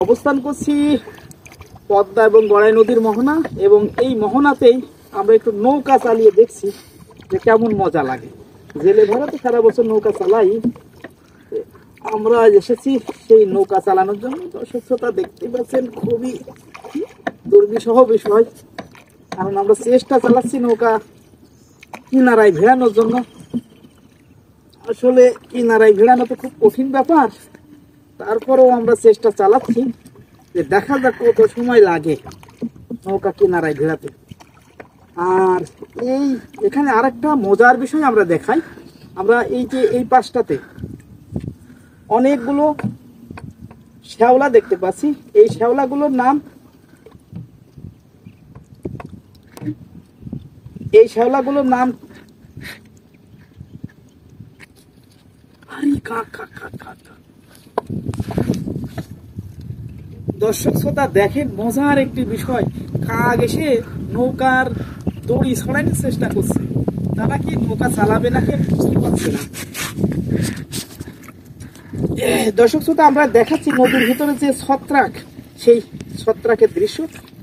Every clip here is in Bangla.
অবস্থান করছি পদ্মা এবং গড়াই নদীর মোহনা, এবং এই মোহনাতেই আমরা একটু নৌকা চালিয়ে দেখছি যে কেমন মজা লাগে। জেলে ভরা তো সারা বছর নৌকা চালাই, আমরা এসেছি সেই নৌকা চালানোর জন্য। দর্শকতা দেখতে পাচ্ছেন খুবই দুর্বিষহ বিষয়, কারণ আমরা চেষ্টা চালাচ্ছি নৌকা কিনারায় ভেড়ানোর জন্য। আসলে কিনারায় ভেড়ানো তো খুব কঠিন ব্যাপার, তারপরেও আমরা চেষ্টা চালাচ্ছি যে দেখা যাক কত সময় লাগে নৌকা কিনারায় ভেড়াতে। আর এখানে আরেকটা মজার বিষয় আমরা দেখাই, আমরা এই যে এই পাশটাতে অনেকগুলো শ্যাওলা দেখতে পাচ্ছি। এই শ্যাওলাগুলোর নাম দর্শক শ্রোতা দেখেন মজার একটি বিষয়, কাক এসে নৌকার দড়ি ছড়ানোর চেষ্টা করছে। তারা কি নৌকা চালাবে নাকি বুঝতে পারছে না। দর্শক শ্রোতা আমরা দেখাচ্ছি নদীর ভিতরে যে ছত্রাক, সেই ছত্রাকের দৃশ্য।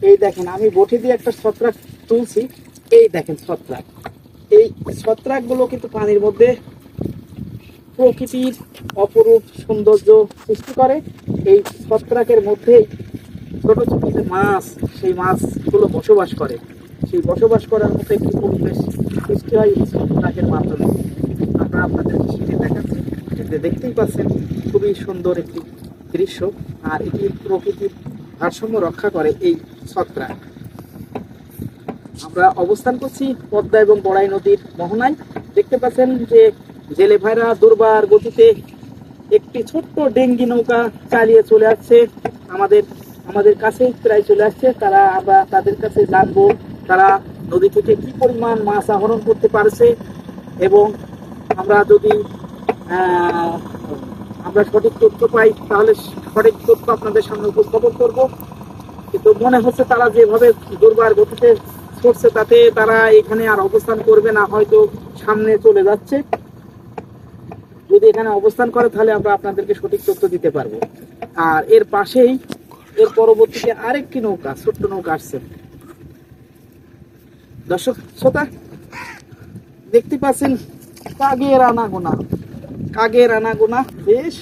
এই দেখেন আমি বটি দিয়ে একটা ছত্রাক তুলছি, এই দেখেন ছত্রাক। এই ছত্রাক গুলো কিন্তু পানির মধ্যে প্রকৃতির অপরূপ সৌন্দর্য সৃষ্টি করে। এই ছত্রাকের মধ্যে ছোট ছোট যে মাছ, সেই মাছগুলো বসবাস করে। সেই বসবাস করার মতো একটি পরিবেশ সৃষ্টি হয় এই ছত্রাকের মাধ্যমে। আমরা আপনাদের সেটি দেখাচ্ছি, দেখতেই পাচ্ছেন খুবই সুন্দর একটি দৃশ্য। আর এটি প্রকৃতির ভারসাম্য রক্ষা করে এই ছত্রাক। আমরা অবস্থান করছি পদ্মা এবং গড়াই নদীর মোহনায়। দেখতে পাচ্ছেন যে জেলে ভাইরা দুর্বার গতিতে একটি ছোট্ট ডেঙ্গি নৌকা চালিয়ে চলে আসছে আমাদের কাছে, প্রায় চলে আসছে। আমরা তাদের কাছে জানবো তারা নদী থেকে কি পরিমাণ মাছ আহরণ করতে পারছে, এবং আমরা যদি আমরা সঠিক তথ্য পাই তাহলে সঠিক তথ্য আপনাদের সামনে উপস্থাপন করব। কিন্তু মনে হচ্ছে তারা যেভাবে দুর্বার গতিতে ছুটছে তাতে তারা এখানে আর অবস্থান করবে না, হয়তো সামনে চলে যাচ্ছে। যদি এখানে অবস্থান করে তাহলে আমরা আপনাদেরকে সঠিক তথ্য দিতে পারবো। আর এর পাশেই এর পরবর্তীতে আরেকটি নৌকা, ছোট্ট নৌকা আসছে। দর্শক শ্রোতা দেখতে পাচ্ছেন কাগের আনাগোনা বেশ।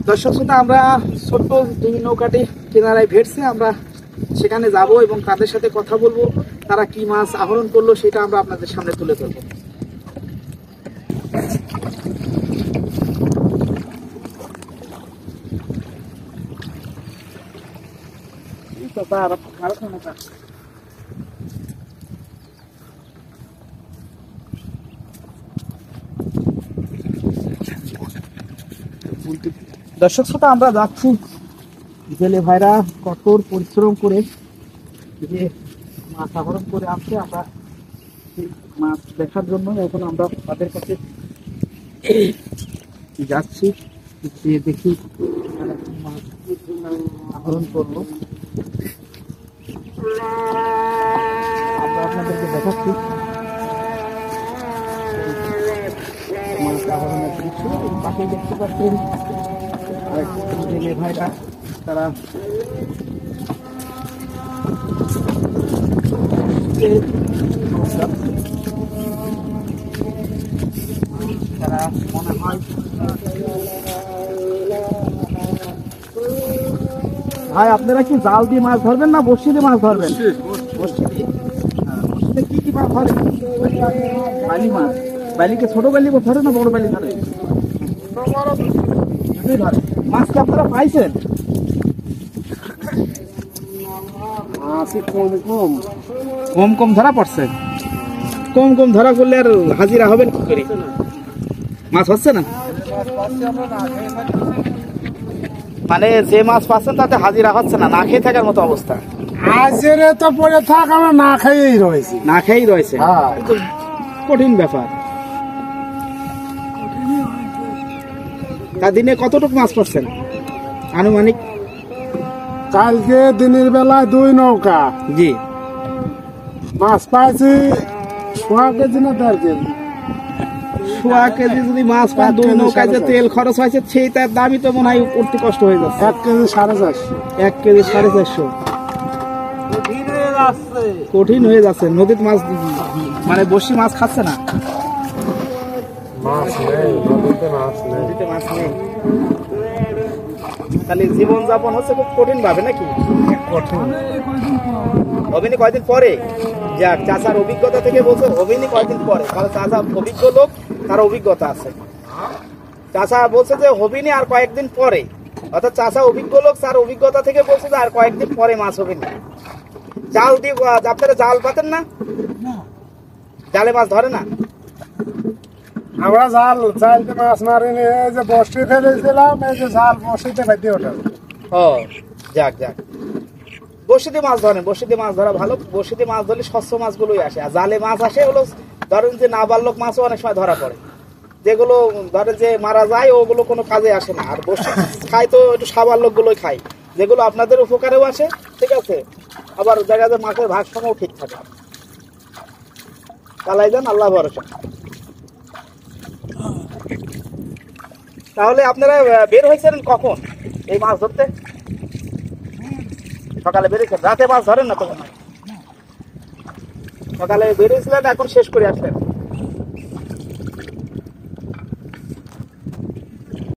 দর্শক শ্রোতা আমরা ছোট্ট ডিঙি নৌকাটি কিনারায় ভেটছে, আমরা সেখানে যাব এবং তাদের সাথে কথা বলবো। তারা কি মাছ আহরণ করলো সেটা আমরা আপনাদের সামনে তুলে ধরবো। দর্শক শ্রোতা আমরা যাচ্ছি, জেলে ভাইরা কঠোর পরিশ্রম করে যে মাছ আহরণ করে আসছে, আমরা মাছ দেখার জন্য এখন আমরা তাদের কাছে যাচ্ছি, যে দেখি মাছ আহরণ করবো। আমরা আপনাদেরকে দেখাচ্ছি মাছ আহরণের দৃশ্য। পাশে দেখতে পাচ্ছেন আরেক জেলে ভাইরা, তারা মনে হয় ভাই আপনারা কি জাল দিয়ে মাছ ধরবেন না বড়শি দিয়ে মাছ ধরবেন? বড়শি দিয়ে। বড়শিতে কি কি মাছ ধরে? বালি মাছ। বালিকে ছোট বালি ধরে না বড় বালি ধরে? ধরে। মাছ কি আপনারা পাইছেন? কম ধরা পড়ছে। কম ধরা করলে আর হাজিরা হবেন কি করে? মাছ হচ্ছে না, মানে যে মাছ পাচ্ছেন তাতে হাজিরা হচ্ছে না, না খেয়ে থাকার মতো অবস্থা। হাজিরে তো পড়ে থাক, আমরা না খেয়েই রয়েছে। কঠিন ব্যাপার। তা দিনে কতটুকু মাছ পাচ্ছেন আনুমানিক? কালকে দিনের বেলায় 2 নৌকা জি মাছ পাইছি 1.5 কেজি না 1.5 কেজি। সোয়া কেজি যদি মাছ পান, 2 নৌকাতে তেল খরচ হয়েছে, সেই তার দামই তো মনে হয় উঠতে কষ্ট হয়ে যাচ্ছে। 1 কেজি 450। 1 কেজি 450। কঠিন হয়ে যাচ্ছে। নদীর মাছ মানে বসি মাছ খাচ্ছে না, নদীতে মাছ নেই। তাহলে জীবনযাপন হচ্ছে খুব কঠিন ভাবে নাকি? অভিনী কয়দিন পরে, যাক চাচার অভিজ্ঞতা থেকে বলছে অভিনী কয়দিন পরে, কারণ চাচা অভিজ্ঞ লোক, তার অভিজ্ঞতা আছে। চাচা বলছে যে হবিনি আর কয়েকদিন পরে, অর্থাৎ চাচা অভিজ্ঞ লোক, তার অভিজ্ঞতা থেকে বলছে যে আর কয়েকদিন পরে মাছ হবে না। জাল দিয়ে, আপনারা জাল পাতেন না? জালে মাছ ধরে না? আমরা জালতে মাছ মারিনি, এই যে বসি ফেলেছিলাম, এই যে জাল বসিতে বেঁধে ওঠে। ও যাক যাক, বসিতে মাছ ধরেন, বসিতে মাছ ধরা ভালো। বসিতে মাছ ধরলে স্বচ্ছ মাছগুলোই আসে, আর জালে মাছ আসে হলো ধরেন যে নাবালক মাছও অনেক সময় ধরা পড়ে, যেগুলো ধরেন যে মারা যায়, ওগুলো কোনো কাজে আসে না। আর বসি খায় তো একটু সাবালক গুলোই খায়, যেগুলো আপনাদের উপকারেও আসে, ঠিক আছে, আবার দেখা যায় মাছের ভারসাম্যও ঠিক থাকে। চালাই যান, আল্লাহ ভরসা। তাহলে আপনারা বের হয়েছেন কখন এই মাছ ধরতে? সকালে বেরিয়েছেন, রাতে মাছ ধরেন না তখন? সকালে বেরিয়েছিলেন, এখন শেষ করে আসলেন।